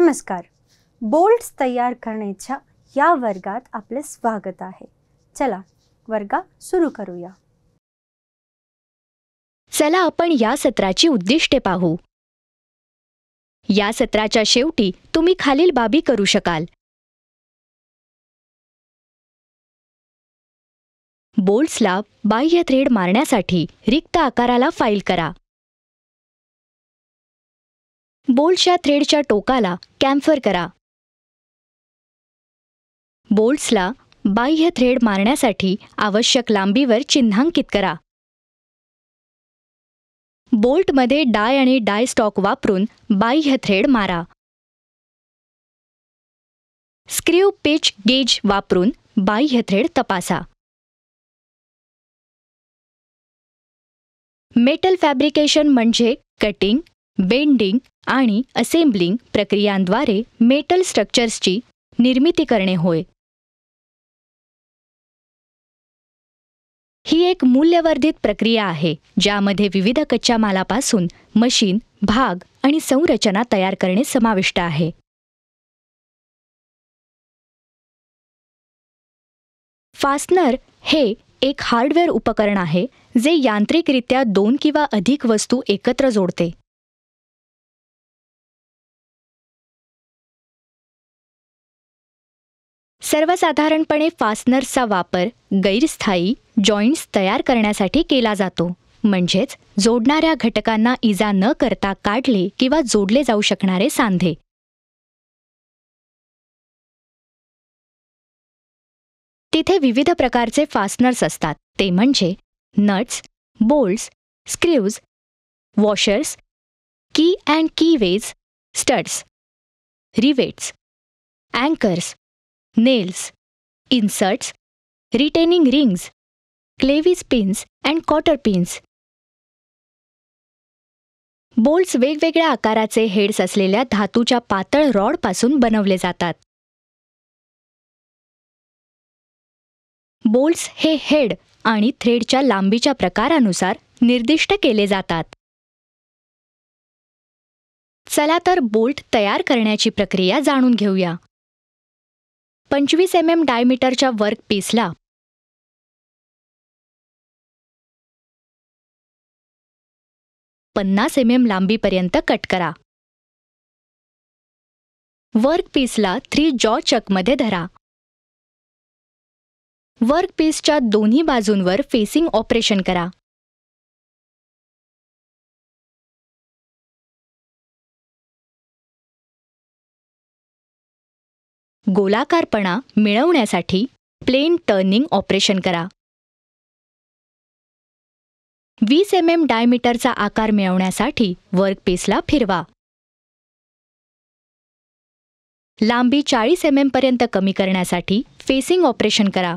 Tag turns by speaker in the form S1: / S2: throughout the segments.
S1: नमस्कार. बोल्ट्स तयार करण्याच्या या वर्गात आपले स्वागत आहे. चला वर्ग सुरू करूया.
S2: चला आपण या सत्राची उद्दिष्टे पाहू. या सत्राच्या शेवटी तुम्ही खालील बाबी करू शकाल. बोल्ट्सला बाह्य थ्रेड मारण्यासाठी रिक्त आकाराला फाईल करा. बोल्ट्सच्या थ्रेडच्या टोकाला कॅम्फर करा. बोल्ट्सला बाह्य थ्रेड मारण्यासाठी आवश्यक लांबीवर चिन्हांकित करा. बोल्टमध्ये डाय आणि डाय स्टॉक वापरून बाह्य थ्रेड मारा. स्क्रू पिच गेज वापरून बाह्य थ्रेड तपासा. मेटल फॅब्रिकेशन म्हणजे कटिंग, बेंडिंग आणि असेंबलिंग प्रक्रियांद्वारे मेटल स्ट्रक्चर्सची निर्मिती करणे होय. ही एक मूल्यवर्धित प्रक्रिया आहे ज्यामध्ये विविध कच्च्या मालापासून मशीन, भाग आणि संरचना तयार करणे समाविष्ट आहे. फास्टनर हे एक हार्डवेअर उपकरण आहे जे यांत्रिकरित्या दोन किंवा अधिक वस्तू एकत्र जोडते. सर्वसाधारणपणे फास्टनर्सचा वापर गैरस्थायी जॉईंट्स तयार करण्यासाठी केला जातो, म्हणजेच जोडणाऱ्या घटकांना इजा न करता काढले किंवा जोडले जाऊ शकणारे सांधे. तिथे विविध प्रकारचे फास्टनर्स असतात, ते म्हणजे nuts, bolts, screws, washers, key and keyways, studs, rivets, anchors, nails, inserts, retaining rings, clevis pins and cotter pins. Bolts वेगवेगळ्या आकाराचे हेड्स असलेल्या धातूच्या पातळ रॉडपासून बनवले जातात. बोल्ट्स हे हेड आणि थ्रेडच्या लांबीच्या प्रकारानुसार निर्दिष्ट केले जातात. चला तर बोल्ट तयार करण्याची प्रक्रिया जाणून घेऊया. 25 mm डायमीटरच्या वर्क पीसला 50 mm लांबीपर्यंत कट करा. वर्क पीसला 3 जॉ चकमध्ये धरा. वर्क पीसच्या दोन्ही बाजूंवर फेसिंग ऑपरेशन करा. गोलाकारपणा मिळवण्यासाठी प्लेन टर्निंग ऑपरेशन करा. 20 mm डायमीटरचा आकार मिळवण्यासाठी वर्कपीसला फिरवा. लांबी 40 mm पर्यंत कमी करण्यासाठी फेसिंग ऑपरेशन करा.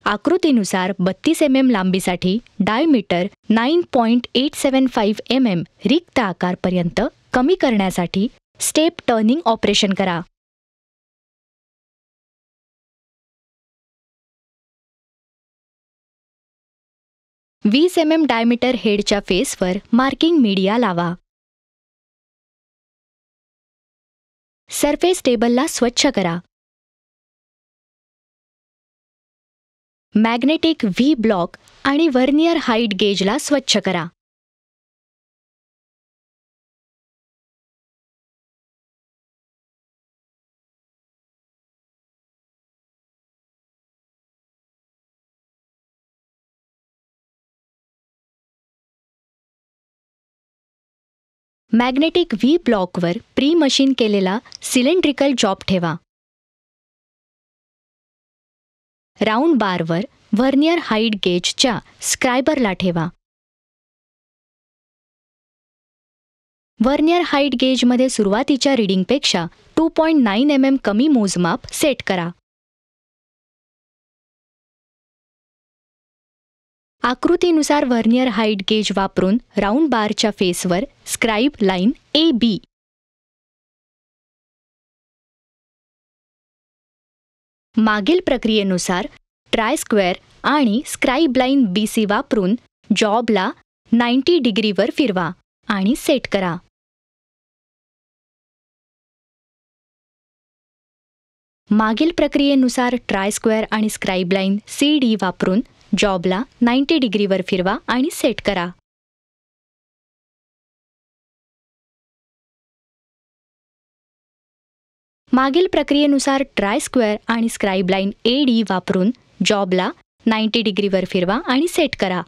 S2: आकृतीनुसार 32 mm लांबीसाठी डायमीटर 9.875 mm रिक्त आकारपर्यंत कमी करण्यासाठी स्टेप टर्निंग ऑपरेशन करा. वीस mm डायमीटर हेडच्या फेसवर मार्किंग मीडिया लावा. सरफेस टेबलला स्वच्छ करा. मॅग्नेटिक व्ही ब्लॉक आणि व्हर्नियर हाईट गेजला स्वच्छ करा. मॅग्नेटिक व्ही ब्लॉकवर प्री मशीन केलेला सिलेंड्रिकल जॉब ठेवा. राऊंड बारवर व्हर्नियर हाईट गेजच्या स्क्रायबरला ठेवा. व्हर्नियर हाईट गेजमध्ये सुरुवातीच्या रीडिंगपेक्षा 2.9 mm कमी मोजमाप सेट करा. आकृतीनुसार व्हर्नियर हाईट गेज वापरून राऊंड बारच्या फेसवर स्क्राइब लाईन AB. मागील प्रक्रियेनुसार ट्राय स्क्वेअर आणि स्क्राइब लाईन BC वापरून जॉबला 90 डिग्रीवर फिरवा आणि सेट करा. मागील प्रक्रियेनुसार ट्राय स्क्वेअर आणि स्क्राइब लाईन CD वापरून जॉबला 90 डिग्रीवर फिरवा आणि सेट करा. मागील प्रक्रियेनुसार ट्राय स्क्वेअर आणि स्क्राइब लाईन AD वापरून जॉबला 90 डिग्रीवर फिरवा आणि सेट करा.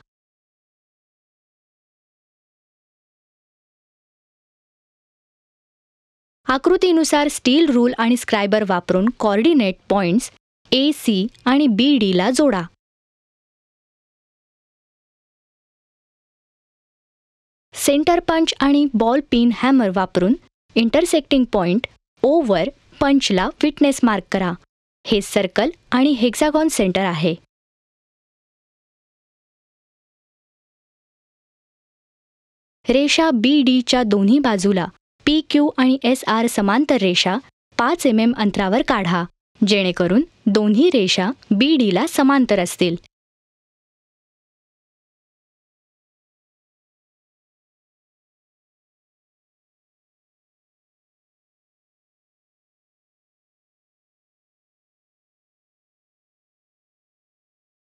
S2: आकृतीनुसार स्टील रूल आणि स्क्रायबर वापरून कोऑर्डिनेट पॉइंट्स AC आणि BD ला जोडा. सेंटर पंच आणि बॉल पिन हॅमर वापरून इंटरसेक्टिंग पॉइंट O वर पंचला विटनेस मार्क करा. हे सर्कल आणि हेक्सागॉन सेंटर आहे. रेषा BDच्या दोन्ही बाजूला PQ आणि SR समांतर रेषा 5 mm अंतरावर काढा, जेणेकरून दोन्ही रेषा BD ला समांतर असतील.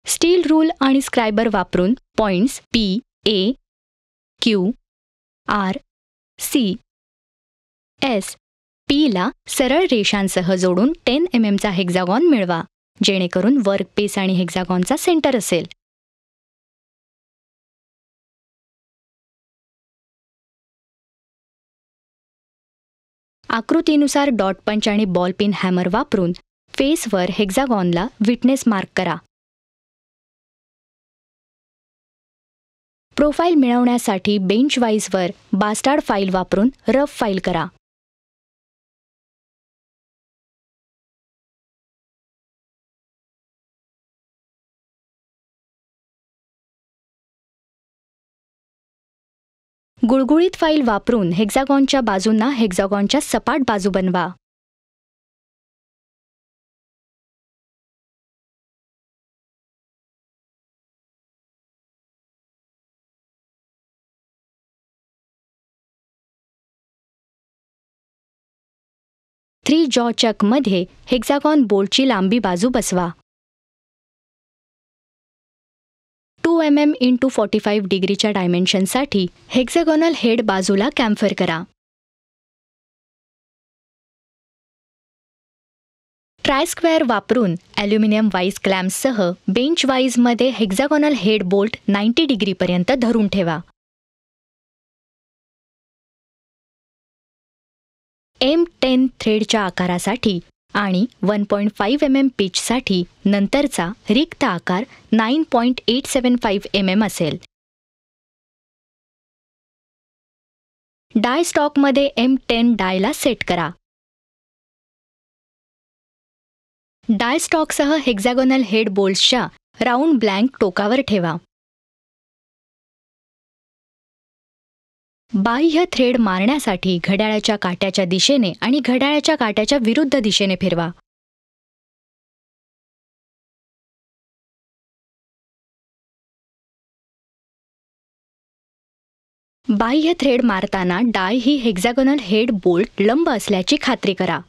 S2: स्टील रूल आणि स्क्रायबर वापरून points P, A, Q, R, C, S, P ला सरळ रेषांसह जोडून 10 mm चा हेक्सागॉन मिळवा, जेणेकरून वर्कपीस आणि हेक्सागॉनचा सेंटर असेल. आकृतीनुसार डॉट पंच आणि बॉल पिन हॅमर वापरून फेसवर हेक्सागॉनला विटनेस मार्क करा. प्रोफाईल मिळवण्यासाठी बेंच वाईजवर बास्टार्ड फाईल वापरून रफ फाईल करा. गुळगुळीत फाईल वापरून हेक्सागॉनच्या बाजूंना हेक्सागॉनच्या सपाट बाजू बनवा. थ्री जॉ चकमध्ये हेक्सागॉन बोल्टची लांबी बाजू बसवा. 2 mm × 45 डिग्रीच्या डायमेन्शनसाठी हेक्सागोनल हेड बाजूला कॅम्फर करा. ट्राय स्क्वेअर वापरून ॲल्युमिनियम वाईज क्लॅम्पसह बेंच वाईजमध्ये हेक्सागोनल हेड बोल्ट 90 डिग्रीपर्यंत धरून ठेवा. M10 थ्रेडच्या आकारासाठी आणि 1.5 mm पिचसाठी नंतरचा रिक्त आकार 9.875 mm असेल. डाय स्टॉकमध्ये M10 डायला सेट करा. डाय स्टॉकसह हेक्सागोनल हेड बोल्ट्सच्या राऊंड ब्लँक टोकावर ठेवा. बाह्य थ्रेड मारण्यासाठी घड्याळाच्या काट्याच्या दिशेने आणि घड्याळाच्या काट्याच्या विरुद्ध दिशेने फिरवा. बाह्य थ्रेड मारताना डाय ही हेक्सागोनल हेड बोल्ट लंब असल्याची खात्री करा.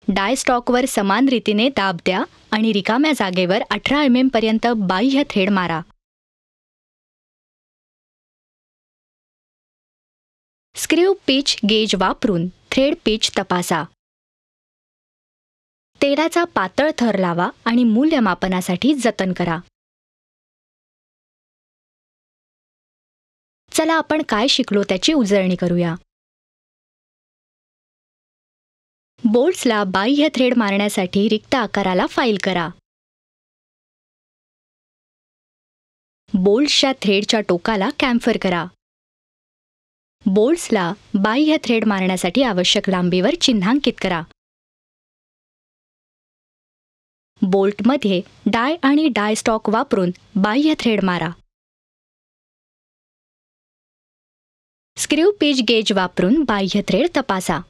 S2: डाय स्टॉकवर समान रीतीने दाब द्या आणि रिकाम्या जागेवर 18 mm पर्यंत बाह्य थ्रेड मारा. स्क्रू पिच गेज वापरून थ्रेड पिच तपासा. तेलाचा पातळ थर लावा आणि मूल्यमापनासाठी जतन करा. चला आपण काय शिकलो त्याची उजळणी करूया. बोल्ट्सला बाह्य थ्रेड मारण्यासाठी रिक्त आकाराला फाईल करा. बोल्ट्सच्या थ्रेडच्या टोकाला कॅम्फर करा. बोल्ट्सला बाह्य थ्रेड मारण्यासाठी आवश्यक लांबीवर चिन्हांकित करा. बोल्टमध्ये डाय आणि डाय स्टॉक वापरून बाह्य थ्रेड मारा. स्क्रू पिच गेज वापरून बाह्य थ्रेड तपासा.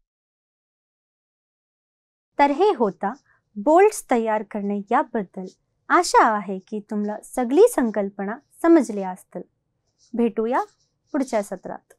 S1: तर हे होता बोल्ट्स तयार करणे याबद्दल आशा आहे की तुम्हाला सगळी संकल्पना समजली असतील. भेटूया पुढच्या सत्रात.